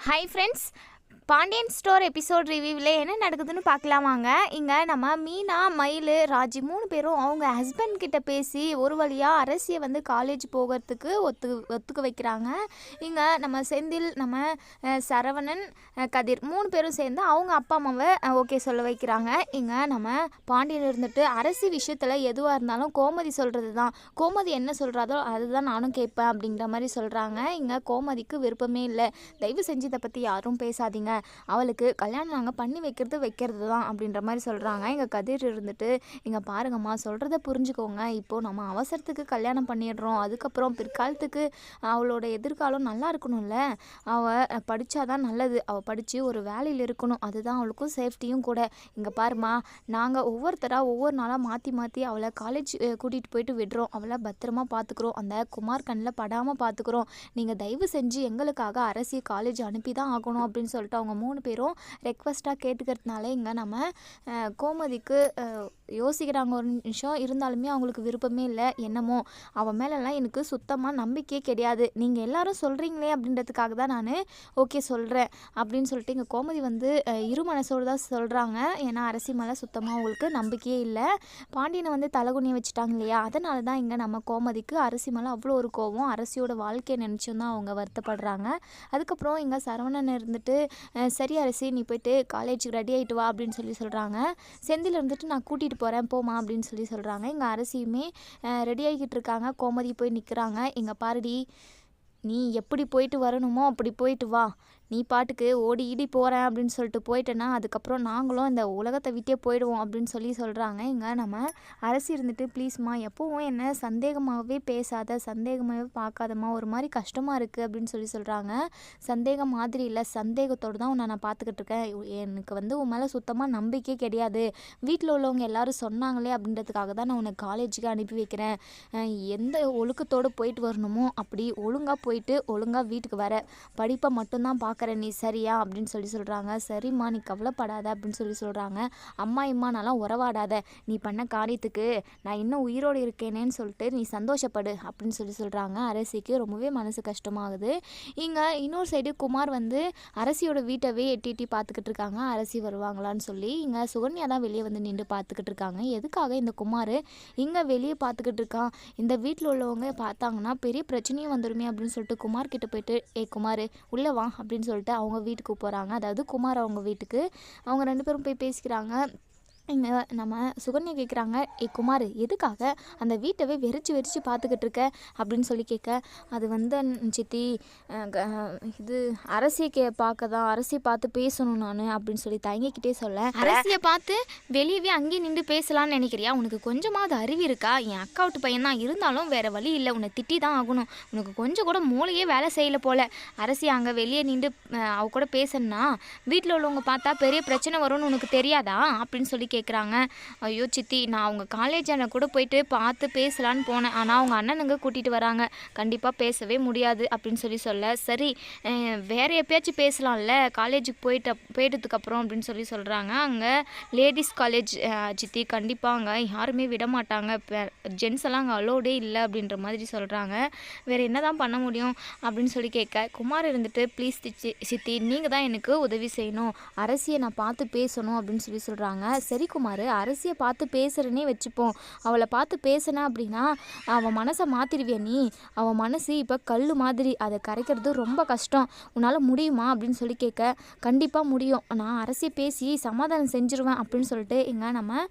Hi friends, Pandian store episode ரிவ்யூவில் என்ன நடக்குதுன்னு பார்க்கலாமாங்க. இங்கே நம்ம மீனா, மயில், ராஜி 3 பேரும் அவங்க ஹஸ்பண்ட் கிட்ட பேசி ஒரு வழியாக அரசியை வந்து காலேஜ் போகிறதுக்கு ஒத்துக்க வைக்கிறாங்க. இங்கே நம்ம செந்தில், நம்ம சரவணன், கதிர் 3 பேரும் சேர்ந்து அவங்க அப்பா அம்மாவை ஓகே சொல்ல வைக்கிறாங்க. இங்கே நம்ம பாண்டியன் இருந்துட்டு அரசி விஷயத்தில் எதுவாக இருந்தாலும் கோமதி சொல்கிறது தான், கோமதி என்ன சொல்கிறாதோ அதுதான் நானும் கேட்பேன் அப்படிங்கிற மாதிரி சொல்கிறாங்க. இங்கே கோமதிக்கு விருப்பமே இல்லை, தயவு செஞ்சு இதை பற்றி யாரும் பேசாதீங்க, அவளுக்கு கல்யாணம் நாங்கள் பண்ணி வைக்கிறது தான் அப்படின்ற மாதிரி சொல்கிறாங்க. எங்கள் கதிர் இருந்துட்டு, இங்கே பாருங்கம்மா சொல்கிறத புரிஞ்சுக்கோங்க, இப்போது நம்ம அவசரத்துக்கு கல்யாணம் பண்ணிடுறோம், அதுக்கப்புறம் பிற்காலத்துக்கு அவளோட எதிர்காலம் நல்லா இருக்கணும்ல, அவள் படித்தாதான் நல்லது, அவள் படித்து ஒரு வேலையில் இருக்கணும், அதுதான் அவளுக்கும் சேஃப்டியும் கூட. இங்கே பாருமா, நாங்கள் ஒவ்வொருத்தராக ஒவ்வொரு நாளாக மாற்றி அவளை காலேஜ் கூட்டிகிட்டு போயிட்டு விடுறோம், அவளை பத்திரமா பார்த்துக்குறோம், அந்த குமார் கண்ணில் படாமல் பார்த்துக்குறோம், நீங்கள் தயவு செஞ்சு எங்களுக்காக அரசியை காலேஜ் அனுப்பி தான் ஆகணும் அப்படின்னு சொல்லிட்டு அவங்க 3 பேரும் ரெக்வஸ்ட்டாக கேட்டுக்கிறதுனால இங்கே நம்ம கோமதிக்கு யோசிக்கிறாங்க ஒரு நிமிஷம். இருந்தாலுமே அவங்களுக்கு விருப்பமே இல்லை. என்னமோ அவன் மேலெல்லாம் எனக்கு சுத்தமாக நம்பிக்கையே கிடையாது, நீங்கள் எல்லாரும் சொல்கிறீங்களே அப்படின்றதுக்காக தான் நான் ஓகே சொல்கிறேன் அப்படின்னு சொல்லிட்டு இங்கே கோமதி வந்து இரு மனசோடு தான் சொல்கிறாங்க. ஏன்னா அரசி மேலே சுத்தமாக அவங்களுக்கு நம்பிக்கையே இல்லை. பாண்டியனை வந்து தலைகுனியை வச்சுட்டாங்க இல்லையா, அதனால தான் இங்கே நம்ம கோமதிக்கு அரசி மேலே அவ்வளோ ஒரு கோவம், அரசியோட வாழ்க்கையை நினச்சும் தான் அவங்க வருத்தப்படுறாங்க. அதுக்கப்புறம் இங்கே சரவணன் இருந்துட்டு, சரி அரசி நீ போயிட்டு காலேஜுக்கு ரெடி ஆகிட்டு வா அப்படின்னு சொல்கிறாங்க. செந்தில் இருந்துட்டு நான் கூட்டிகிட்டு போகிறேன் போமா அப்படின்னு சொல்கிறாங்க. எங்கள் அரசியுமே ரெடி ஆகிக்கிட்டு இருக்காங்க. கோமதி போய் நிற்கிறாங்க. எங்கள் பாருடி, நீ எப்படி போயிட்டு வரணுமோ அப்படி போயிட்டு வா, நீ பாட்டுக்கு ஓடி ஈடி போகிறேன் அப்படின்னு சொல்லிட்டு போயிட்டேன்னா அதுக்கப்புறம் நாங்களும் இந்த உலகத்தை விட்டே போயிடுவோம் அப்படின்னு சொல்கிறாங்க. இங்கே நம்ம அரசி இருந்துட்டு, ப்ளீஸ்மா எப்போவும் என்ன சந்தேகமாகவே பேசாத, சந்தேகமாகவே பார்க்காதம்மா, ஒரு மாதிரி கஷ்டமாக இருக்குது அப்படின்னு சொல்கிறாங்க. சந்தேகம் மாதிரி இல்லை, சந்தேகத்தோடு தான் உன்னை நான் பார்த்துக்கிட்டு இருக்கேன், எனக்கு வந்து உன் மேலே சுத்தமாக நம்பிக்கை கிடையாது, வீட்டில் உள்ளவங்க எல்லோரும் சொன்னாங்களே அப்படின்றதுக்காக தான் நான் உன்னை காலேஜுக்கு அனுப்பி வைக்கிறேன், எந்த ஒழுக்கத்தோடு போயிட்டு வரணுமோ அப்படி ஒழுங்காக போயிட்டு ஒழுங்காக வீட்டுக்கு வர, படிப்பை மட்டும்தான் பார்க்குறேன் நீ, சரியா அப்படின்னு சொல்கிறாங்க. சரிம்மா நீ கவலைப்படாத அப்படின்னு சொல்கிறாங்க. அம்மா இம்மானாலாம் உறவாடாத, நீ பண்ண காரியத்துக்கு நான் இன்னும் உயிரோடு இருக்கேனேன்னு சொல்லிட்டு நீ சந்தோஷப்படு அப்படின்னு சொல்கிறாங்க. அரசிக்கு ரொம்பவே மனசு கஷ்டமாகுது. இங்கே இன்னொரு சைடு குமார் வந்து அரசியோட வீட்டவே எட்டி பார்த்துக்கிட்டு இருக்காங்க, அரசி வருவாங்களான்னு சொல்லி. இங்கே சுகன்யா தான் வெளியே வந்து நின்று பார்த்துக்கிட்டு இருக்காங்க. எதுக்காக இந்த குமார் இங்கே வெளியே பார்த்துக்கிட்டு இருக்கான், இந்த வீட்டில் உள்ளவங்க பார்த்தாங்கன்னா பெரிய பிரச்சனையும் வந்துடுமே அப்படின்னு சொல்லிட்டு குமார் கிட்ட போயிட்டு, குமார் உள்ளே வா அப்படின்னு சொல்லிட்டு அவங்க வீட்டுக்கு போகிறாங்க. அதாவது குமார் அவங்க வீட்டுக்கு. அவங்க 2 பேரும் போய் பேசிக்கிறாங்க. இங்கே நம்ம சுகன்யா கேட்குறாங்க, குமார் எதுக்காக அந்த வீட்டவே வெறிச்சு பார்த்துக்கிட்டு இருக்க அப்படின்னு கேட்க, அது வந்து சித்தி இது அரசியை பார்க்க தான், அரசியை பார்த்து பேசணும் நான் அப்படின்னு தயங்கிக்கிட்டே சொல்ல, அரசியை பார்த்து வெளியவே அங்கேயே நின்று பேசலான்னு நினைக்கிறியா, உனக்கு கொஞ்சமாவது அறிவு இருக்கா, என் அக்கா விட்டு பையன் தான், இருந்தாலும் வேறு வழி இல்லை, உன்னை திட்டி தான் ஆகணும், உனக்கு கொஞ்சம் கூட மூளையே வேலை செய்யலை போல், அரசி அங்கே வெளியே நின்று அவ கூட பேசணுன்னா வீட்டில் உள்ளவங்க பார்த்தா பெரிய பிரச்சனை வரும்னு உனக்கு தெரியாதா அப்படின்னு கேட்குறாங்க. ஐயோ சித்தி, நான் அவங்க காலேஜ் அண்ணன் கூட போயிட்டு பார்த்து பேசலான்னு போனேன், ஆனால் அவங்க அண்ணனுங்க கூட்டிகிட்டு வராங்க, கண்டிப்பாக பேசவே முடியாது அப்படின்னு சொல்ல, சரி வேறு எப்பயாச்சும் பேசலாம்ல காலேஜுக்கு போயிட்டதுக்கப்புறம் அப்படின்னு சொல்கிறாங்க. அங்கே லேடிஸ் காலேஜ் சித்தி, கண்டிப்பாக அங்கே யாருமே விட மாட்டாங்க, ஜென்ஸ் எல்லாம் அங்கே அலோடே இல்லை அப்படின்ற மாதிரி சொல்கிறாங்க. வேறு என்ன தான் பண்ண முடியும் அப்படின்னு கேட்க, குமார் இருந்துட்டு, ப்ளீஸ் சித்தி நீங்கள் தான் எனக்கு உதவி செய்யணும், அரசியை நான் பார்த்து பேசணும் அப்படின்னு சொல்கிறாங்க. சரி குமார், அரசியை பார்த்து பேசுகிறேன்னே வச்சுப்போம், அவளை பார்த்து பேசினா அப்படின்னா அவன் மனசை மாற்றிடுவிய நீ, அவன் மனசு இப்போ கல் மாதிரி, அதை கரைக்கிறது ரொம்ப கஷ்டம், உன்னால் முடியுமா அப்படின்னு கேட்க, கண்டிப்பாக முடியும், நான் அரசியை பேசி சமாதானம் செஞ்சுருவேன் அப்படின்னு சொல்லிட்டு இங்கே நம்ம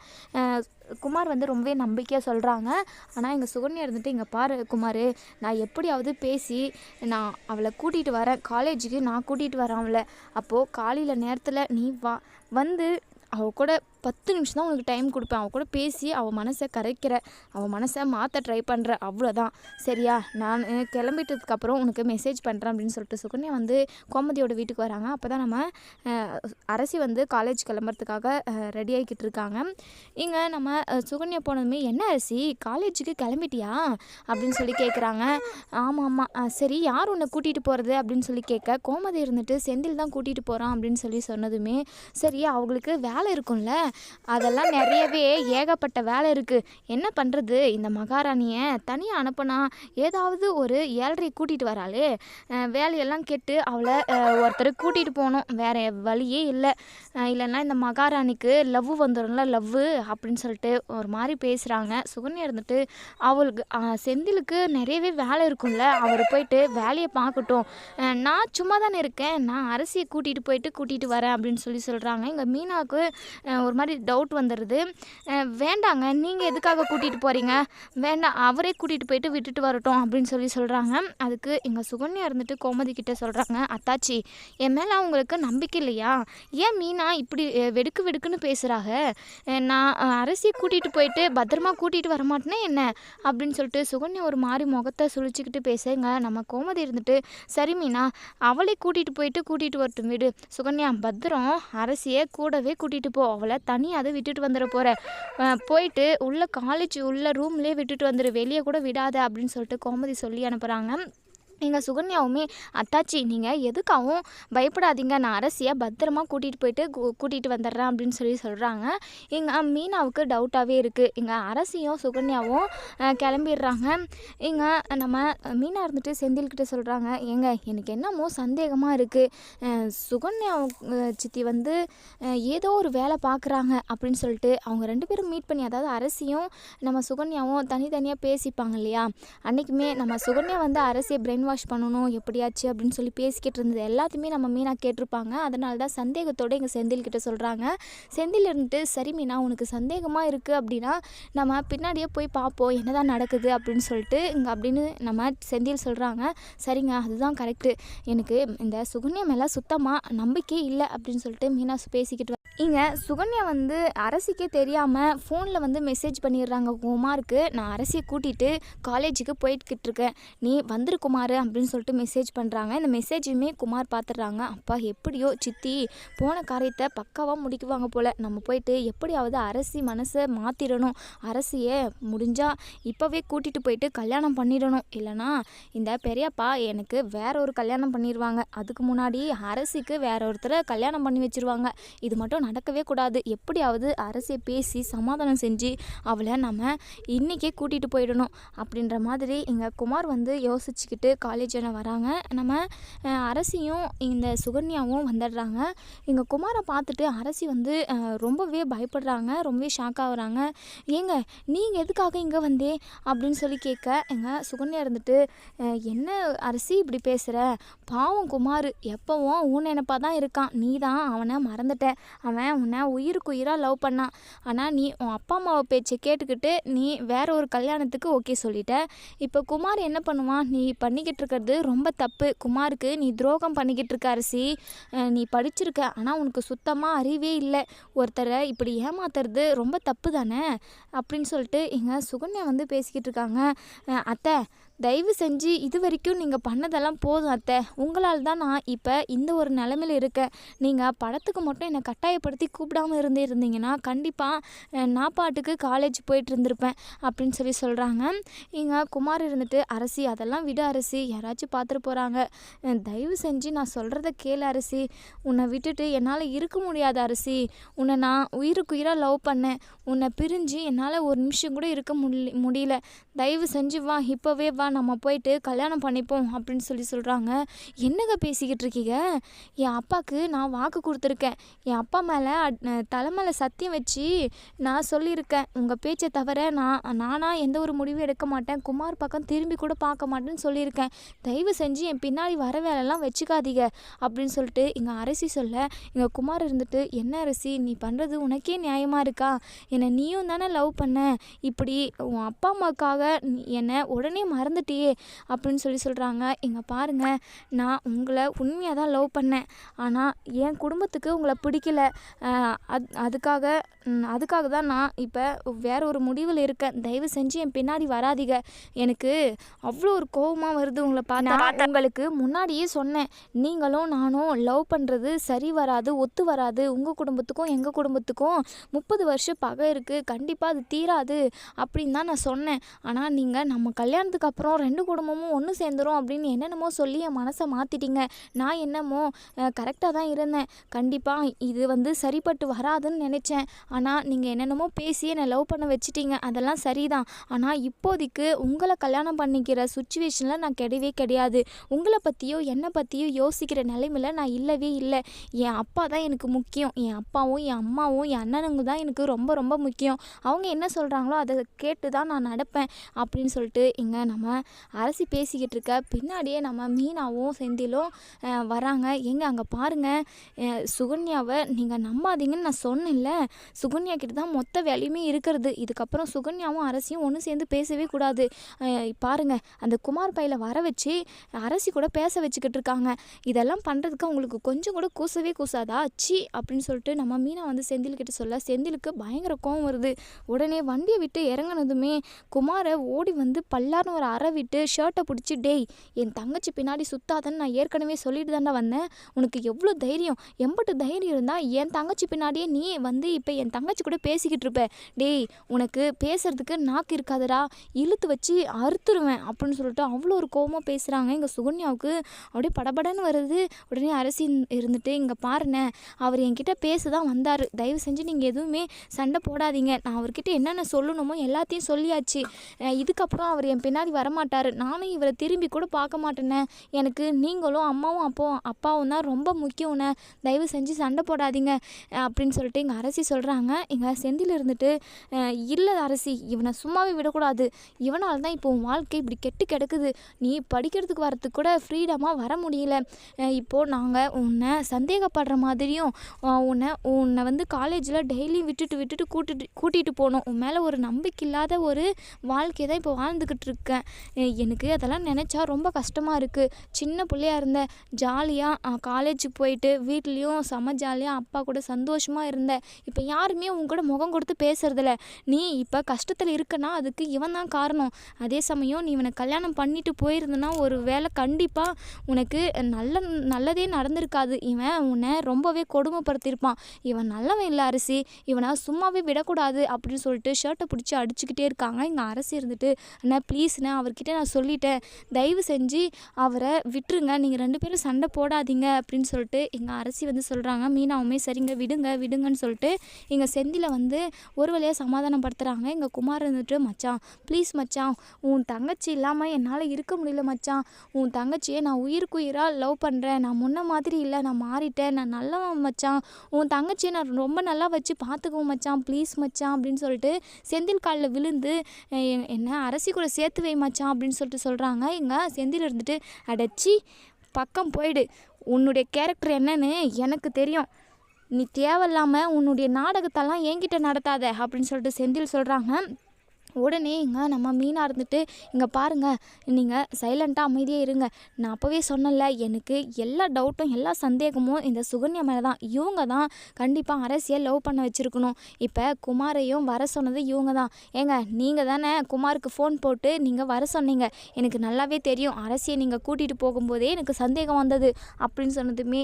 குமார் வந்து ரொம்பவே நம்பிக்கையாக சொல்கிறாங்க. ஆனால் எங்கள் சுகன்யா இருந்துட்டு, இங்கே பாரு குமார், நான் எப்படியாவது பேசி நான் அவளை கூட்டிகிட்டு வரேன் காலேஜுக்கு, நான் கூட்டிகிட்டு வரேன் அவளை, அப்போது காலையில் நேரத்தில் நீ வந்து அவள் கூட 10 நிமிஷம் தான் உனக்கு டைம் கொடுப்பேன், அவள் கூட பேசி அவள் மனசை கரைக்கிற, அவள் மனசை மாற்ற ட்ரை பண்ணுற, அவ்வளோதான் சரியா, நான் கிளம்பிட்டதுக்கப்புறம் உனக்கு மெசேஜ் பண்ணுறேன் அப்படின்னு சொல்லிட்டு சுகன்யா வந்து கோமதியோட வீட்டுக்கு வராங்க. அப்போ தான் நம்ம அரசி வந்து காலேஜ் கிளம்புறதுக்காக ரெடி ஆகிக்கிட்டு இருக்காங்க. இங்கே நம்ம சுகன்யா போனதுமே, என்ன அரசி காலேஜுக்கு கிளம்பிட்டியா அப்படின்னு கேட்குறாங்க. ஆமாம், சரி யார் உன்னை கூட்டிகிட்டு போகிறது அப்படின்னு கேட்க, கோமதி இருந்துட்டு செந்தில் தான் கூட்டிகிட்டு போகிறான் அப்படின்னு சொன்னதுமே, சரி அவங்களுக்கு வேலை இருக்கும்ல, அதெல்லாம் நிறையவே ஏகப்பட்ட வேலை இருக்குது. என்ன பண்ணுறது, இந்த மகாராணியை தனியாக அனுப்புனா ஏதாவது ஒரு ஏழரை கூட்டிகிட்டு வராளே, வேலையெல்லாம் கெட்டு அவளை ஒருத்தர் கூட்டிகிட்டு போகணும், வேறு வழியே இல்லை. இல்லைன்னா இந்த மகாராணிக்கு லவ் வந்துடும்ல, லவ் அப்படின்னு சொல்லிட்டு ஒரு மாதிரி பேசுகிறாங்க. சுகன்யா இருந்துட்டு அவளுக்கு செந்திலுக்கு நிறையவே வேலை இருக்கும்ல, அவர் போயிட்டு வேலையை பார்க்கட்டும், நான் சும்மா தானே இருக்கேன், நான் அரசியை கூட்டிகிட்டு வரேன் அப்படின்னு சொல்கிறாங்க. இங்கே மீனாவுக்கு ஒரு மாதிரி டவுட் வந்துடுது. வேண்டாங்க, நீங்கள் எதுக்காக கூட்டிகிட்டு போகிறீங்க, வேண்டாம் அவரே கூட்டிகிட்டு போயிட்டு விட்டுட்டு வரட்டும் அப்படின்னு சொல்கிறாங்க. அதுக்கு எங்கள் சுகன்யா இருந்துட்டு கோமதி கிட்ட சொல்கிறாங்க, அத்தாச்சி என் மேலே அவங்களுக்கு நம்பிக்கை இல்லையா, ஏன் மீனா இப்படி வெடுக்குன்னு பேசுகிறாங்க, நான் அரசியை கூட்டிகிட்டு போயிட்டு பத்திரமா கூட்டிகிட்டு வரமாட்டேன்னா என்ன அப்படின்னு சொல்லிட்டு சுகன்யா ஒரு மாதிரி முகத்தை சுழிச்சிக்கிட்டு பேசுங்க. நம்ம கோமதி இருந்துட்டு சரி மீனா, அவளை கூட்டிகிட்டு வரட்டும் விடு, சுகன்யா பத்திரம், அரசியை கூடவே கூட்டிகிட்டு போ, அவளை தனியாக விட்டுட்டு வந்துட போகிற, போயிட்டு உள்ள காலேஜ் உள்ள ரூம்லேயே விட்டுட்டு வந்துடு, வெளியே கூட விடாத அப்படின்னு சொல்லிட்டு கோமதி சொல்லி அனுப்புகிறாங்க. எங்கள் சுகன்யாவுமே அத்தாச்சி நீங்கள் எதுக்காகவும் பயப்படாதீங்க, நான் அரசியை பத்திரமா கூட்டிகிட்டு வந்துடுறேன் அப்படின்னு சொல்கிறாங்க. எங்கள் மீனாவுக்கு டவுட்டாகவே இருக்குது. எங்கள் அரசியும் சுகன்யாவும் கிளம்பிடுறாங்க. இங்கே நம்ம மீனா இருந்துட்டு செந்தில்கிட்ட சொல்கிறாங்க, ஏங்க எனக்கு என்னமோ சந்தேகமாக இருக்குது, சுகன்யா சித்தி வந்து ஏதோ ஒரு வேலை பார்க்குறாங்க அப்படின்னு சொல்லிட்டு அவங்க 2 பேரும் மீட் பண்ணி, அதாவது அரசியும் நம்ம சுகன்யாவும் தனித்தனியாக பேசிப்பாங்க இல்லையா, அன்றைக்குமே நம்ம சுகன்யா வந்து அரசியை பிரெயின் வாஷ் பண்ணணும் எப்படியாச்சு அப்படின்னு சொல்லி பேசிக்கிட்டு இருந்தது எல்லாத்தையுமே நம்ம மீனா கேட்டிருப்பாங்க. அதனால தான் சந்தேகத்தோடு எங்கள் செந்தில்கிட்ட சொல்கிறாங்க. செந்தில் இருந்துட்டு சரி மீனா, உனக்கு சந்தேகமாக இருக்குது அப்படின்னா நம்ம பின்னாடியே போய் பார்ப்போம் என்னதான் நடக்குது அப்படின்னு சொல்லிட்டு அப்படின்னு நம்ம செந்தில் சொல்கிறாங்க. சரிங்க, அதுதான் கரெக்டு, எனக்கு இந்த சுகன்யா மேலே சுத்தமாக நம்பிக்கை இல்லை அப்படின்னு சொல்லிட்டு மீனா பேசிக்கிட்டு இங்கே சுகன்யா வந்து அரசிக்கே தெரியாமல் ஃபோனில் வந்து மெசேஜ் பண்ணிடுறாங்க குமாருக்கு, நான் அரசியை கூட்டிகிட்டு காலேஜுக்கு போய்கிட்டு இருக்கேன், நீ வந்துரு குமார் அப்படின்னு சொல்லிட்டு மெசேஜ் பண்ணுறாங்க. இந்த மெசேஜுமே குமார் பார்த்துடுறாங்க. அப்பா எப்படியோ சித்தி போன காரியத்தை பக்காவாக முடிக்குவாங்க போல், நம்ம போயிட்டு எப்படியாவது அரசி மனசை மாற்றிடணும், அரசியை முடிஞ்சால் இப்போவே கூட்டிகிட்டு போயிட்டு கல்யாணம் பண்ணிடணும், இல்லைனா இந்த பெரியப்பா எனக்கு வேற ஒரு கல்யாணம் பண்ணிடுவாங்க, அதுக்கு முன்னாடி அரசிக்கு வேற ஒருத்தரை கல்யாணம் பண்ணி வச்சுருவாங்க, இது மட்டும் நடக்கவே கூடாது, எப்படியாவது அரசியை பேசி சமாதானம் செஞ்சு அவளை நம்ம இன்றைக்கே கூட்டிகிட்டு போயிடணும் அப்படின்ற மாதிரி இங்கே குமார் வந்து யோசிச்சுக்கிட்டு காலேஜில் வராங்க. நம்ம அரசியும் இந்த சுகன்யாவும் வந்துடுறாங்க. இங்கே குமாரை பார்த்துட்டு அரசி வந்து ரொம்பவே பயப்படுறாங்க, ரொம்பவே ஷாக் ஆகுறாங்க. ஏங்க நீங்கள் எதுக்காக இங்கே வந்தே அப்படின்னு சொல்லி கேட்க, எங்கள் சுகன்யா இருந்துட்டு என்ன அரசி இப்படி பேசுகிற, பாவம் குமார் எப்போவும் உன் நினைப்பாக தான் இருக்கான், நீ தான் அவனை மறந்துட்ட, அவன் உன்னை உயிருக்கு உயிராக லவ் பண்ணான், ஆனால் நீ உன் அப்பா அம்மாவை பேச்சை கேட்டுக்கிட்டு நீ வேற ஒரு கல்யாணத்துக்கு ஓகே சொல்லிட்ட, இப்போ குமார் என்ன பண்ணுவான், நீ பண்ணிக்கிட்டு இருக்கிறது ரொம்ப தப்பு, குமாருக்கு நீ துரோகம் பண்ணிக்கிட்டு இருக்க அரசி, நீ படிச்சிருக்க ஆனால் உனக்கு சுத்தமாக அறிவே இல்லை, ஒருத்தரை இப்படி ஏமாத்துறது ரொம்ப தப்பு தானே அப்படின்னு சொல்லிட்டு எங்கள் சுகன்யா வந்து பேசிக்கிட்டு இருக்காங்க. அத்தை தயவு செஞ்சு இது வரைக்கும் நீங்கள் பண்ணதெல்லாம் போதும் அத்தை, உங்களால் தான் நான் இப்போ இந்த ஒரு நிலமையில் இருக்கேன், நீங்கள் படத்துக்கு மட்டும் என்னை கட்டாயப்படுத்தி கூப்பிடாமல் இருந்தீங்கன்னா கண்டிப்பாக நான் பாட்டுக்கு காலேஜ் போயிட்டு இருந்திருப்பேன் அப்படின்னு சொல்கிறாங்க. இங்கே குமார் இருந்துட்டு அரசி அதெல்லாம் விட அரசி, யாராச்சும் பார்த்துட்டு போகிறாங்க, தயவு செஞ்சு நான் சொல்கிறத கேளு அரசி, உன்னை விட்டுட்டு என்னால் இருக்க முடியாது அரசி, உன்னை நான் உயிருக்கு உயிராக லவ் பண்ணேன், உன்னை பிரிஞ்சு என்னால் ஒரு நிமிஷம் கூட இருக்க முடியல, தயவு செஞ்சு வா, இப்போவே வா, நம்ம போயிட்டு கல்யாணம் பண்ணிப்போம் அப்படின்னு சொல்கிறாங்க. என்னங்க பேசிக்கிட்டு இருக்கீங்க, என் அப்பாவுக்கு நான் வாக்கு கொடுத்துருக்கேன், என் அப்பா மேலே தலை மேலே சத்தியம் வச்சு நான் சொல்லியிருக்கேன், உங்கள் பேச்சை தவிர நானாக எந்த ஒரு முடிவும் எடுக்க மாட்டேன், குமார் பக்கம் திரும்பி கூட பார்க்க மாட்டேன்னு சொல்லியிருக்கேன், தயவு செஞ்சு என் பின்னாடி வர வேலைலாம் வச்சுக்காதீங்க அப்படின்னு சொல்லிட்டு இங்கே அரசி சொல்ல, இங்கே குமார் இருந்துட்டு என்ன அரசி நீ பண்ணுறது உனக்கே நியாயமாக இருக்கா, என்னை நீயும் தானே லவ் பண்ண, இப்படி உன் அப்பா அம்மாவுக்காக என்னை உடனே மறந்துட்டியே அப்படின்னு சொல்கிறாங்க. இங்கே பாருங்கள், நான் உங்களை உண்மையாக தான் லவ் பண்ணேன், ஆனால் என் குடும்பத்துக்கு உங்களை பிடிக்கல, அதுக்காக தான் நான் இப்போ வேற ஒரு முடிவில் இருக்கேன், தயவு செஞ்சு என் பின்னாடி வராதீங்க, எனக்கு அவ்வளோ ஒரு கோபமாக வருது உங்களை பார்த்தா, உங்களுக்கு முன்னாடியே சொன்னேன், நீங்களும் நானும் லவ் பண்ணுறது சரி வராது, ஒத்து வராது, உங்கள் குடும்பத்துக்கும் எங்கள் குடும்பத்துக்கும் 30 வருஷம் பகை இருக்குது, கண்டிப்பாக அது தீராது அப்படின்னு தான் நான் சொன்னேன், ஆனால் நீங்கள் நம்ம கல்யாணத்துக்கு அப்புறம் அதுக்கப்புறம் 2 குடும்பமும் ஒன்று சேர்ந்துரும் அப்படின்னு என்னென்னமோ சொல்லி என் மனசை மாற்றிட்டீங்க. நான் என்னமோ கரெக்டாக தான் இருந்தேன். கண்டிப்பாக இது வந்து சரிப்பட்டு வராதுன்னு நினச்சேன். ஆனால் நீங்கள் என்னென்னமோ பேசி என்னை லவ் பண்ண வச்சுட்டீங்க. அதெல்லாம் சரிதான். ஆனால் இப்போதைக்கு உங்களை கல்யாணம் பண்ணிக்கிற சுச்சுவேஷனில் நான் கிடையாது. உங்களை பற்றியோ என்னை பற்றியோ யோசிக்கிற நிலைமையில் நான் இல்லவே இல்லை. என் அப்பா தான் எனக்கு முக்கியம். என் அப்பாவும் என் அம்மாவும் என் அண்ணனுங்க தான் எனக்கு ரொம்ப ரொம்ப முக்கியம். அவங்க என்ன சொல்கிறாங்களோ அதை கேட்டு தான் நான் நடப்பேன் அப்படின்னு சொல்லிட்டு இங்கே நம்ம அரசி பேசிக்கிட்டு இருக்க பின்னாடியே நம்ம மீனாவும் செந்திலும் வராங்க. அங்கே பாருங்கள், சுகன்யாவை நீங்கள் நம்பாதீங்கன்னு நான் சொன்னேன்ல. சுகன்யா கிட்ட தான் மொத்த வேலையுமே இருக்கிறது. இதுக்கப்புறம் சுகன்யாவும் அரசியும் ஒன்று சேர்ந்து பேசவே கூடாது. பாருங்கள், அந்த குமார் பையில வர வச்சு அரசி கூட பேச வச்சுக்கிட்டு இருக்காங்க. இதெல்லாம் பண்ணுறதுக்கு அவங்களுக்கு கொஞ்சம் கூட கூசவே கூசாதா சி அப்படின்னு சொல்லிட்டு நம்ம மீனா வந்து செந்தில்கிட்ட சொல்ல செந்திலுக்கு பயங்கர கோவம் வருது. உடனே வண்டியை விட்டு இறங்கினதுமே குமாரை ஓடி வந்து பல்லார்னு ஒரு அறை விட்டு ஷர்ட்டை பிடிச்சி, டேய் என் தங்கச்சி பின்னாடி சுத்தாதன்னு நான் ஏற்கனவே சொல்லிட்டு தாண்டா வந்தேன். உனக்கு எவ்வளோ தைரியம், எம்பட்டு தைரியம் இருந்தால் என் தங்கச்சி பின்னாடியே நீ வந்து இப்போ என் தங்கச்சி கூட பேசிக்கிட்டு இருப்ப. டேய் உனக்கு பேசுறதுக்கு நாக்கு இருக்காதடா, இழுத்து வச்சு அறுத்துருவேன் அப்படின்னு சொல்லிட்டு அவ்வளோ ஒரு கோவமாக பேசுகிறாங்க. இங்கே சுகன்யாவுக்கு அப்படியே படபடன்னு வருது. உடனே அரசி இருந்துட்டு, இங்கே பாருண்ணே, அவர் என்கிட்ட பேச தான் வந்தார். தயவு செஞ்சு நீங்கள் எதுவுமே சண்டை போடாதீங்க. நான் அவர்கிட்ட என்னென்ன சொல்லணுமோ எல்லாத்தையும் சொல்லியாச்சு. இதுக்கப்புறம் அவர் என் பின்னாடி வரமாட்டார். நானும் இவரை திரும்பி கூட பார்க்க மாட்டேனே. எனக்கு நீங்களும் அம்மாவும் அப்பாவும் தான் ரொம்ப முக்கியம்ண்ணே. தயவு செஞ்சு சண்டை போடாதீங்க அப்படின்னு சொல்லிட்டு எங்கள் அரசி சொல்கிறாங்க. எங்கள் செந்தில் இருந்துட்டு, இல்லை அரசி, இவனை சும்மாவே விடக்கூடாது. இவனால் தான் இப்போ உன் வாழ்க்கை இப்படி கெட்டு கிடக்குது. நீ படிக்கிறதுக்கு வரத்துக்கு கூட ஃப்ரீடமாக வர முடியல. இப்போது நாங்கள் உன்னை சந்தேகப்படுற மாதிரியும் உன்னை வந்து காலேஜில் டெய்லி விட்டுட்டு கூட்டிகிட்டு போனோம். உன் மேலே ஒரு நம்பிக்கை இல்லாத ஒரு வாழ்க்கையை தான் இப்போ வாழ்ந்துக்கிட்டு இருக்கேன். எனக்கு அதெல்லாம் நினச்சா ரொம்ப கஷ்டமாக இருக்குது. சின்ன பிள்ளையாக இருந்த ஜாலியாக காலேஜுக்கு போயிட்டு வீட்லேயும் செம்ம ஜாலியாக அப்பா கூட சந்தோஷமாக இருந்தேன். இப்போ யாருமே உன் கூட முகம் கொடுத்து பேசுறதில்ல. நீ இப்போ கஷ்டத்தில் இருக்கனா அதுக்கு இவன் தான் காரணம். அதே சமயம் நீ இவனை கல்யாணம் பண்ணிட்டு போயிருந்தனா ஒரு வேளை கண்டிப்பாக உனக்கு நல்லதே நடந்திருக்காது. இவன் உன்னை ரொம்பவே கொடுமைப்படுத்தியிருப்பான். இவன் நல்லவன் இல்லை அரசி, இவனை சும்மாவே விடக்கூடாது அப்படின்னு சொல்லிட்டு ஷர்ட்டை பிடிச்சி அடிச்சுக்கிட்டே இருக்காங்க. இங்கே அரசி இருந்துட்டு, அண்ணா ப்ளீஸ்ண்ணே, அவர்கிட்ட நான் சொல்லிட்டேன், தயவு செஞ்சு அவரை விட்டுருங்க, நீங்கள் 2 பேரும் சண்டை போடாதீங்க அப்படின்னு சொல்லிட்டு எங்கள் அரசி வந்து சொல்கிறாங்க. மீனாவுமே சரிங்க விடுங்கன்னு சொல்லிட்டு எங்கள் செந்தில வந்து ஒரு வழியாக சமாதானப்படுத்துகிறாங்க. எங்கள் குமார் இருந்துட்டு, மச்சான் ப்ளீஸ் மச்சான், உன் தங்கச்சி இல்லாமல் என்னால் இருக்க முடியல மச்சான். உன் தங்கச்சியை நான் உயிருக்கு உயிராக லவ் பண்ணுறேன். நான் முன்ன மாதிரி இல்லை, நான் மாறிட்டேன், நான் நல்லவன் மச்சான். உன் தங்கச்சியை நான் ரொம்ப நல்லா வச்சு பார்த்துக்குவோம் மச்சான், ப்ளீஸ் மச்சான் அப்படின்னு சொல்லிட்டு செந்தில் காலில் விழுந்து என்ன அரசி கூட சேர்த்து வை மச்சான் அப்படின்னு சொல்லிட்டு சொல்கிறாங்க. எங்கள் செந்தில் இருந்துட்டு, அடச்சி பக்கம் போயிடு, உன்னுடைய கேரக்டர் என்னன்னு எனக்கு தெரியும். நீ தேவையில்லாமல் உன்னுடைய நாடகத்தெல்லாம் என்கிட்ட நடத்தாத அப்படின்னு சொல்லிட்டு செந்தில் சொல்கிறாங்க. உடனே நம்ம மீனா இருந்துட்டு, இங்கே பாருங்கள், நீங்கள் சைலண்ட்டாக அமைதியாக இருங்க. நான் அப்போவே சொன்னல, எனக்கு எல்லா டவுட்டும் எல்லா சந்தேகமும் இந்த சுகன்யா மேலே தான். இவங்க தான் கண்டிப்பாக அரசியை லவ் பண்ண வச்சுருக்கணும். இப்போ குமாரையும் வர சொன்னது இவங்க தான். நீங்கள் தானே குமாருக்கு ஃபோன் போட்டு நீங்கள் வர சொன்னீங்க. எனக்கு நல்லாவே தெரியும், அரசியை நீங்கள் கூட்டிகிட்டு போகும்போதே எனக்கு சந்தேகம் வந்தது அப்படின்னு சொன்னதுமே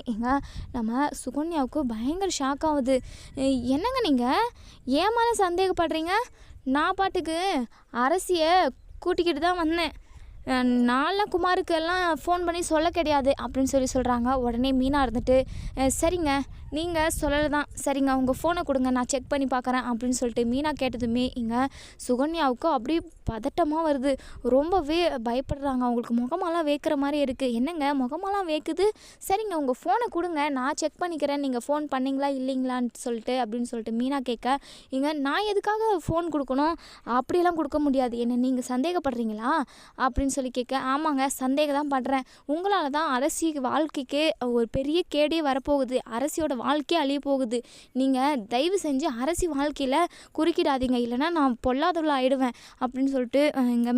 நம்ம சுகன்யாவுக்கு பயங்கர ஷாக் ஆகுது. என்னங்க நீங்கள் ஏன் மேலே சந்தேகப்படுறீங்க? நான் பாட்டுக்கு அரசியை கூட்டிக்கிட்டு தான் வந்தேன். நான்லாம் குமாருக்கு எல்லாம் ஃபோன் பண்ணி சொல்ல கிடையாது அப்படின்னு சொல்கிறாங்க. உடனே மீனா இருந்துட்டு, சரிங்க நீங்கள் சொல்லலை தான், சரிங்க உங்கள் ஃபோனை கொடுங்க, நான் செக் பண்ணி பார்க்குறேன் அப்படின்னு சொல்லிட்டு மீனா கேட்டதுமே சுகன்யாவுக்கு அப்படியே பதட்டமாக வருது. ரொம்பவே பயப்படுறாங்க. அவங்களுக்கு முகமெல்லாம் வேக்கிற மாதிரி இருக்குது. என்னங்க முகமெல்லாம் வேக்குது? சரிங்க உங்கள் ஃபோனை கொடுங்க, நான் செக் பண்ணிக்கிறேன், நீங்கள் ஃபோன் பண்ணிங்களா இல்லைங்களான்னு சொல்லிட்டு அப்படின்னு சொல்லிட்டு மீனா கேட்க, நான் எதுக்காக ஃபோன் கொடுக்கணும்? அப்படியெல்லாம் கொடுக்க முடியாது. என்ன நீங்கள் சந்தேகப்படுறீங்களா அப்படின்னு சொல்லி கேட்க, ஆமாங்க சந்தேகம் தான் பண்ணுறேன். உங்களால் தான் அரசி வாழ்க்கைக்கே ஒரு பெரிய கேடே வரப்போகுது. அரசியோட வாழ்க்கையே அழிய போகுது. நீங்கள் தயவு செஞ்சு அரசி வாழ்க்கையில் குறுக்கிடாதீங்க, இல்லைனா நான் பொல்லாதவள ஆகிடுவேன் அப்படின்னு சொல்லிட்டு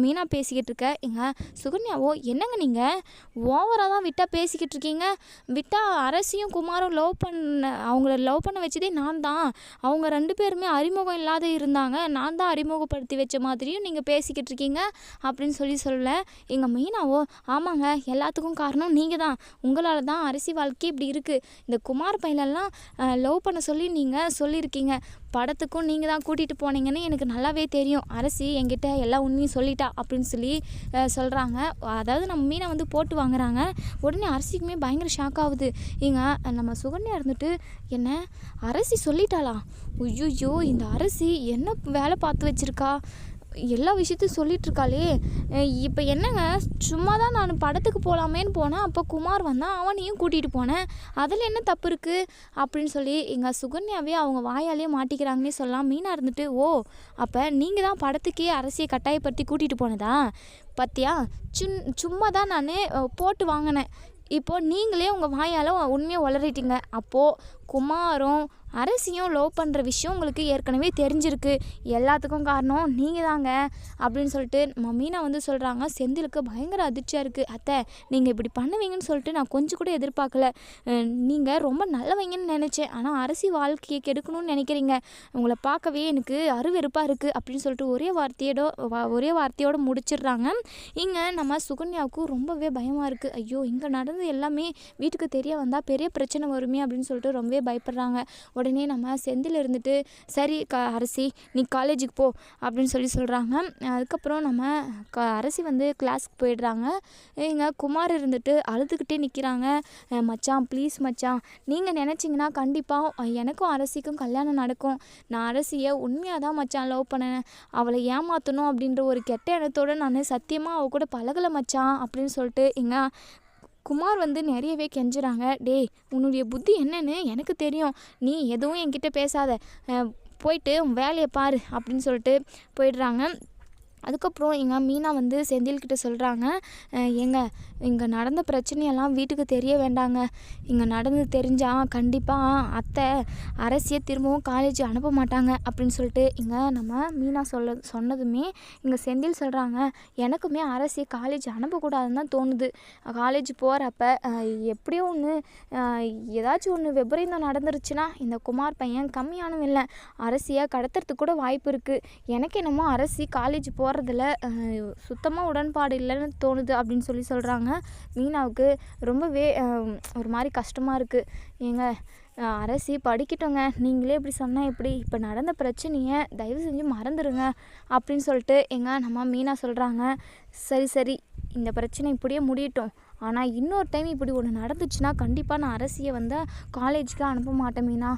மீனா பேசிக்கிட்டு இருக்க. சுகன்யாவோ, என்னங்க நீங்கள் ஓவராக தான் விட்டால் பேசிக்கிட்டு இருக்கீங்க. விட்டால் அரசியும் குமாரும் அவங்கள லவ் பண்ண வச்சதே நான் தான். அவங்க 2 பேருமே அறிமுகம் இல்லாத இருந்தாங்க, நான் தான் அறிமுகப்படுத்தி வச்ச மாதிரியும் நீங்கள் பேசிக்கிட்டு இருக்கீங்க அப்படின்னு சொல்ல எங்கள் மீனாவோ, ஆமாங்க எல்லாத்துக்கும் காரணம் நீங்கள் தான், உங்களால் தான் அரசி வாழ்க்கை இப்படி இருக்குது. இந்த குமார் பையனெல்லாம் லவ் பண்ண சொல்லி நீங்கள் சொல்லியிருக்கீங்க, படத்துக்கும் நீங்கள் தான் கூட்டிகிட்டு போனீங்கன்னு எனக்கு நல்லாவே தெரியும். அரசி என்கிட்ட எல்லா உண்மையும் சொல்லிட்டா அப்படின்னு சொல்லி சொல்கிறாங்க. அதாவது நம்ம மீனை வந்து போட்டு வாங்குறாங்க. உடனே அரசிக்குமே பயங்கர ஷாக் ஆகுது. நம்ம சுகன்யா இருந்துட்டு, என்ன அரசி சொல்லிட்டாளா? ஐயோ, இந்த அரசி என்ன வேலை பார்த்து வச்சுருக்கா, எல்லா விஷயத்தையும் சொல்லிகிட்ருக்காளே. இப்போ என்னங்க, சும்மா தான் நான் படத்துக்கு போகலாமேன்னு போனேன், அப்போ குமார் வந்தான், அவனையும் கூட்டிகிட்டு போனேன், அதில் என்ன தப்பு இருக்குது அப்படின்னு சொல்லி எங்கள் சுகன்யாவே அவங்க வாயாலே மாட்டிக்கிறாங்கன்னே சொல்லலாம். மீனாக இருந்துட்டு, ஓ அப்போ நீங்கள் தான் படத்துக்கே அரசியை கட்டாயப்படுத்தி கூட்டிகிட்டு போனதா? பார்த்தியா, சும்மா தான் நான் போட்டு வாங்கினேன், இப்போது நீங்களே உங்கள் வாயால் உண்மையை உளறிட்டீங்க. அப்போது குமாரும் அரசியும் லவ் பண்ணுற விஷயம் உங்களுக்கு ஏற்கனவே தெரிஞ்சிருக்கு, எல்லாத்துக்கும் காரணம் நீங்கள் தாங்க அப்படின்னு சொல்லிட்டு மீனா வந்து சொல்கிறாங்க. செந்திலுக்கு பயங்கர அதிர்ச்சியாக இருக்குது. அத்தை, நீங்கள் இப்படி பண்ணுவீங்கன்னு சொல்லிட்டு நான் கொஞ்சம் கூட எதிர்பார்க்கல, நீங்கள் ரொம்ப நல்லவங்கன்னு நினச்சேன், ஆனால் அரசி வாழ்க்கையை கெடுக்கணும்னு நினைக்கிறீங்க, உங்களை பார்க்கவே எனக்கு அருவெறுப்பாக இருக்குது அப்படின்னு சொல்லிட்டு ஒரே வார்த்தையோடு முடிச்சிடுறாங்க. இங்கே நம்ம சுகன்யாவுக்கு ரொம்பவே பயமாக இருக்குது. ஐயோ, இங்கே நடந்தது எல்லாமே வீட்டுக்கு தெரிய வந்தால் பெரிய பிரச்சனை வருமே அப்படின்னு சொல்லிட்டு ரொம்பவே பயப்படுறாங்க. உடனே நம்ம செந்தில் இருந்துட்டு, சரி அரசி நீ காலேஜுக்கு போ அப்படின்னு சொல்கிறாங்க. அதுக்கப்புறம் நம்ம அரசி வந்து கிளாஸுக்கு போயிடுறாங்க. இங்கே குமார் இருந்துட்டு அழுதுகிட்டே நிற்கிறாங்க. மச்சான் ப்ளீஸ் மச்சான், நீங்கள் நினச்சிங்கன்னா கண்டிப்பாக எனக்கும் அரசிக்கும் கல்யாணம் நடக்கும், நான் அரசியை உண்மையாக தான் மச்சான் லவ் பண்ணேன், அவளை ஏமாற்றணும் அப்படின்ற ஒரு கெட்ட எண்ணத்தோடு நான் சத்தியமாக அவள் கூட பழகலை மச்சான் அப்படின்னு சொல்லிட்டு குமார் வந்து நிறையவே கெஞ்சுறாங்க. டேய், உன்னுடைய புத்தி என்னன்னு எனக்கு தெரியும், நீ எதுவும் என்கிட்ட பேசாத, போயிட்டு உன் வேலையை பாரு அப்படின்னு சொல்லிட்டு போயிடுறாங்க. அதுக்கப்புறம் எங்கள் மீனா வந்து செந்தில்கிட்ட சொல்கிறாங்க, இங்கே நடந்த பிரச்சனையெல்லாம் வீட்டுக்கு தெரிய வேண்டாங்க, இங்கே நடந்து தெரிஞ்சால் கண்டிப்பாக அத்தை அரசியை திரும்பவும் காலேஜ் அனுப்ப மாட்டாங்க அப்படின்னு சொல்லிட்டு நம்ம மீனா சொன்னதுமே இங்கே செந்தில் சொல்கிறாங்க, எனக்குமே அரசியை காலேஜ் அனுப்பக்கூடாதுன்னு தான் தோணுது, காலேஜ் போகிறப்ப எப்படியோ ஒன்று ஏதாச்சும் ஒன்று விபரீதம் நடந்துருச்சுன்னா இந்த குமார் பையன் கம்மியானவும் இல்லை, அரசியை கடத்துறதுக்கு கூட வாய்ப்பு இருக்குது, எனக்கு என்னமோ அரசி காலேஜ் போகிறதுல சுத்தமாக உடன்பாடு இல்லைன்னு தோணுது அப்படின்னு சொல்கிறாங்க. மீனாவுக்கு ரொம்பவே ஒரு மாதிரி கஷ்டமாக இருக்குது. அரசி படிக்கட்டுங்க, நீங்களே இப்படி சொன்னால் எப்படி, இப்போ நடந்த பிரச்சனையை தயவு செஞ்சு மறந்துடுங்க அப்படின்னு சொல்லிட்டு நம்ம மீனா சொல்கிறாங்க. சரி இந்த பிரச்சனை இப்படியே முடியட்டும், ஆனால் இன்னொரு டைம் இப்படி ஒன்று நடந்துச்சுன்னா கண்டிப்பாக நான் அரசியை வந்து காலேஜுக்கு அனுப்ப மாட்டேன் மீனா,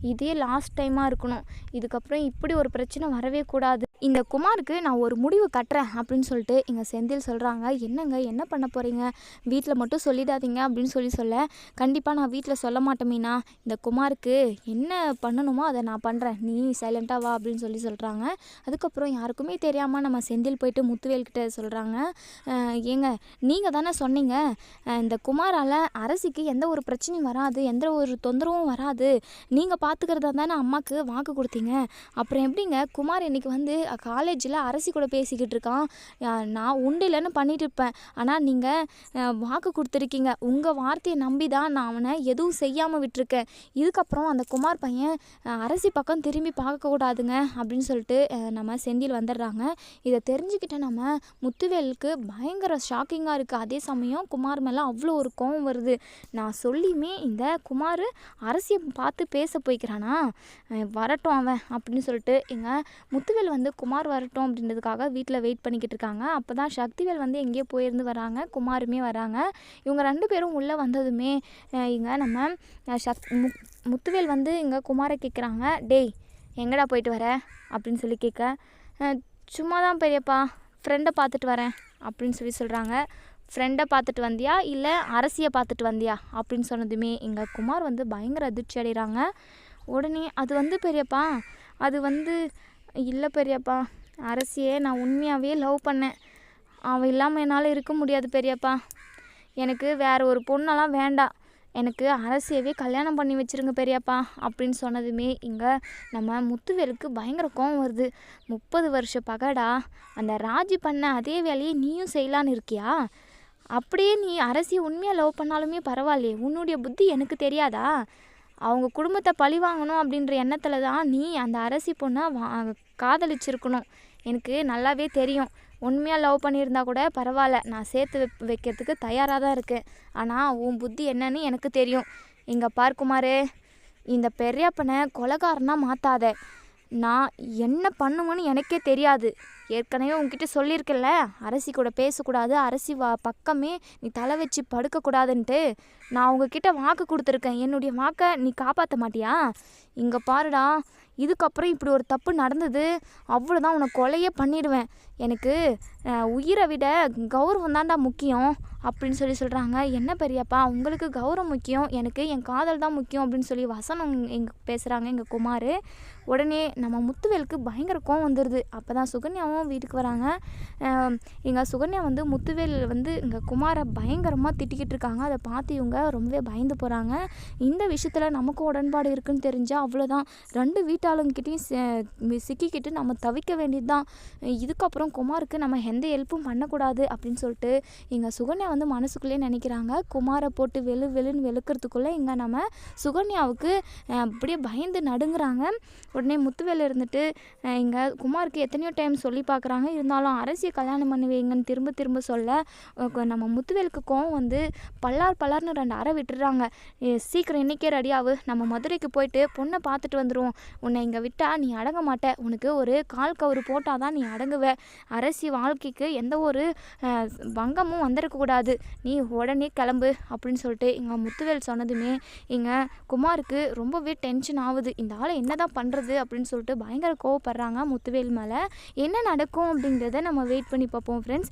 இதே லாஸ்ட் டைமாக இருக்கணும், இதுக்கப்புறம் இப்படி ஒரு பிரச்சனை வரவே கூடாது, இந்த குமாருக்கு நான் ஒரு முடிவு கட்டுறேன் அப்படின்னு சொல்லிட்டு செந்தில் சொல்கிறாங்க. என்னங்க என்ன பண்ண போகிறீங்க, வீட்டில் மட்டும் சொல்லிடாதீங்க அப்படின்னு சொல்ல, கண்டிப்பாக நான் வீட்டில் சொல்ல மாட்டேன் மீனா, இந்த குமாருக்கு என்ன பண்ணணுமோ அதை நான் பண்ணுறேன், நீ சைலண்ட்டாக வா அப்படின்னு சொல்கிறாங்க. அதுக்கப்புறம் யாருக்குமே தெரியாமல் நம்ம செந்தில் போயிட்டு முத்துவேல்கிட்ட சொல்கிறாங்க, நீங்கள் தானே சொன்னீங்க இந்த குமாரால் அரசிக்கு எந்த ஒரு பிரச்சனையும் வராது, எந்த ஒரு தொந்தரவும் வராது, நீங்கள் பார்த்துக்கிறதா தானே அம்மாவுக்கு வாக்கு கொடுத்தீங்க, அப்புறம் எப்படிங்க குமார் இன்றைக்கி வந்து காலேஜில் அரசி கூட பேசிக்கிட்டு இருக்கான், நான் உண்டு இல்லைன்னு பண்ணிட்டு இருப்பேன், ஆனால் நீங்கள் வாக்கு கொடுத்துருக்கீங்க, உங்கள் வார்த்தையை நம்பி தான் நான் அவனை எதுவும் செய்யாமல் விட்டுருக்கேன், இதுக்கப்புறம் அந்த குமார் பையன் அரசி பக்கம் திரும்பி பார்க்கக்கூடாதுங்க அப்படின்னு சொல்லிட்டு நம்ம செந்தில் வந்துடுறாங்க. இதை தெரிஞ்சுக்கிட்ட நம்ம முத்துவேலுக்கு பயங்கர ஷாக்கிங்காக இருக்குது. அதே சமயம் குமார் மேலே அவ்வளோ ஒரு கோவம் வருது. நான் சொல்லியுமே இந்த குமார் அரசியை பார்த்து பேச போய்க்கிறானா, வரட்டும் அவன் அப்படின்னு சொல்லிட்டு முத்துவேல் வந்து குமார் வரட்டும் அப்படின்றதுக்காக வீட்டில் வெயிட் பண்ணிக்கிட்டு இருக்காங்க. அப்போ தான் சக்திவேல் வந்து எங்கேயோ போயிருந்து வராங்க, குமாருமே வராங்க. இவங்க 2 பேரும் உள்ளே வந்ததுமே நம்ம முத்துவேல் வந்து குமாரை கேட்குறாங்க, டேய் எங்கடா போயிட்டு வர அப்படின்னு சொல்லி கேட்க, சும்மா தான் பெரியப்பா ஃப்ரெண்டை பார்த்துட்டு வரேன் அப்படின்னு சொல்கிறாங்க. ஃப்ரெண்டை பார்த்துட்டு வந்தியா இல்லை அரசியை பார்த்துட்டு வந்தியா அப்படின்னு சொன்னதுமே குமார் வந்து பயங்கர அதிர்ச்சி அடைகிறாங்க. உடனே அது வந்து பெரியப்பா, அது வந்து இல்லை பெரியப்பா, அரசியை நான் உண்மையாகவே லவ் பண்ணேன், அவள் இல்லாமல் என்னால் இருக்க முடியாது பெரியப்பா, எனக்கு வேறு ஒரு பொண்ணெல்லாம் வேண்டாம், எனக்கு அரசியவே கல்யாணம் பண்ணி வச்சுருங்க பெரியப்பா அப்படின்னு சொன்னதுமே நம்ம முத்துவேலுக்கு பயங்கர கோவம் வருது. 30 வருஷ பகடா, அந்த ராஜி பண்ண அதே வேலையை நீயும் செய்யலான்னு இருக்கியா, அப்படியே நீ அரசியை உண்மையாக லவ் பண்ணாலுமே பரவாயில்லையே, உன்னுடைய புத்தி எனக்கு தெரியாதா, அவங்க குடும்பத்தை பழி வாங்கணும் அப்படின்ற எண்ணத்தில் தான் நீ அந்த அரசி பொண்ணை காதலிச்சிருக்கணும், எனக்கு நல்லாவே தெரியும். உண்மையாக லவ் பண்ணியிருந்தா கூட பரவாயில்ல, நான் சேர்த்து வைக்கிறதுக்கு தயாராக தான் இருக்கேன். ஆனால் உன் புத்தி என்னன்னு எனக்கு தெரியும். இங்கே பார் குமார், இந்த பெரியப்பனை கொலைகாரனா மாற்றாத. நான் என்ன பண்ணுவேன்னு எனக்கே தெரியாது. ஏற்கனவே உங்ககிட்ட சொல்லியிருக்கேன்ல, அரசி கூட பேசக்கூடாது, அரசி பக்கமே நீ தலை வச்சு படுக்கக்கூடாதுன்ட்டு. நான் உங்ககிட்ட வாக்கு கொடுத்துருக்கேன். என்னுடைய வாக்கை நீ காப்பாற்ற மாட்டியா? இங்கே பாருடா, இதுக்கப்புறம் இப்படி ஒரு தப்பு நடந்தது, அவ்வளோதான், உன்னை கொலையே பண்ணிடுவேன். எனக்கு உயிரை விட கௌரவம் தான்டா முக்கியம் அப்படின்னு சொல்கிறாங்க. என்ன பெரியப்பா, உங்களுக்கு கௌரவம் முக்கியம், எனக்கு என் காதல் தான் முக்கியம் அப்படின்னு சொல்லி வசனம் பேசுகிறாங்க எங்கள் குமார். உடனே நம்ம முத்துவேலுக்கு பயங்கர கோவம் வந்துடுது. அப்போ தான் சுகன்யாவும் வீட்டுக்கு வராங்க. எங்கள் சுகன்யா வந்து முத்துவேல் வந்து எங்கள் குமாரை பயங்கரமாக திட்டிக்கிட்டு இருக்காங்க. அதை பார்த்து இவங்க ரொம்பவே பயந்து போகிறாங்க. இந்த விஷயத்தில் நமக்கும் உடன்பாடு இருக்குன்னு தெரிஞ்சால் அவ்வளோதான், 2 வீட்டாளுங்கிட்டையும் சிக்கிக்கிட்டு நம்ம தவிக்க வேண்டியது தான். இதுக்கப்புறம் குமாருக்கு நம்ம எந்த ஹெல்ப்பும் பண்ணக்கூடாது அப்படின்னு சொல்லிட்டு எங்கள் சுகன்யா வந்து மனசுக்குள்ளேயே நினைக்கிறாங்க. குமாரை போட்டு வெளுன்னு வெளுக்கிறதுக்குள்ளே இங்கே நம்ம சுகன்யாவுக்கு அப்படியே பயந்து நடுங்குறாங்க. உடனே முத்துவேல் இருந்துட்டு இங்கே குமாருக்கு எத்தனையோ டைம் சொல்லி பார்க்குறாங்க. இருந்தாலும் அரசியை கல்யாணம் பண்ணி வைங்கன்னு திரும்ப சொல்ல நம்ம முத்துவேலுக்கு கோவம் வந்து பல்லார்னு 2 அறை விட்டுறாங்க. சீக்கிரம் இன்றைக்கே ரெடியாகு, நம்ம மதுரைக்கு போயிட்டு பொண்ணை பார்த்துட்டு வந்துடுவோம். உன்னை இங்கே விட்டால் நீ அடங்க மாட்ட, உனக்கு ஒரு கால் கவுரு போட்டால் தான் நீ அடங்குவ. அரசி வாழ்க்கைக்கு எந்த ஒரு பங்கமும் வந்துடக்கூடாது, நீ உடனே கிளம்பு அப்படின்னு சொல்லிட்டு எங்கள் முத்துவேல் சொன்னதுமே இங்கே குமாருக்கு ரொம்பவே டென்ஷன் ஆகுது. இந்த ஆளை என்ன தான் பண்ணுறது அப்படின்னு சொல்லிட்டு பயங்கர கோவப்படுறாங்க முத்துவேல் மேலே. என்ன நடக்கும் அப்படிங்கிறத நம்ம வெயிட் பண்ணி பார்ப்போம் ஃப்ரெண்ட்ஸ்.